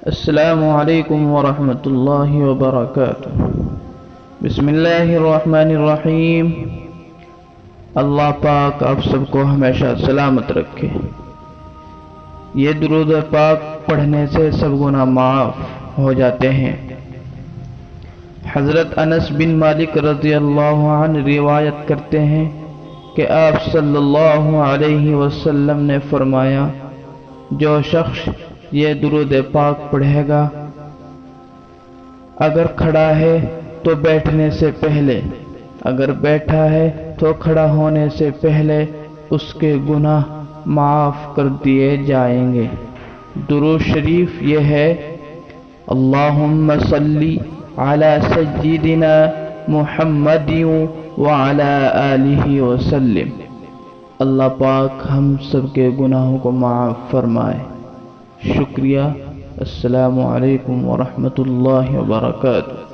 السلام علیکم ورحمۃ اللہ وبرکاتہ۔ بسم اللہ الرحمن الرحیم۔ اللہ پاک آپ سب کو ہمیشہ سلامت رکھے۔ یہ درود پاک پڑھنے سے سب گناہ معاف ہو جاتے ہیں۔ حضرت انس بن مالک رضی اللہ عنہ روایت کرتے ہیں کہ آپ صلی اللہ علیہ وسلم نے فرمایا، جو شخص یہ درود پاک پڑھے گا، اگر کھڑا ہے تو بیٹھنے سے پہلے، اگر بیٹھا ہے تو کھڑا ہونے سے پہلے اس کے گناہ معاف کر دیے جائیں گے۔ درود شریف یہ ہے: اللہم صلی علی سیدنا محمد وعلی آلہ وسلم۔ اللہ پاک ہم سب کے گناہوں کو معاف فرمائے۔ شکریہ۔ السلام علیکم ورحمۃ اللہ وبرکاتہ۔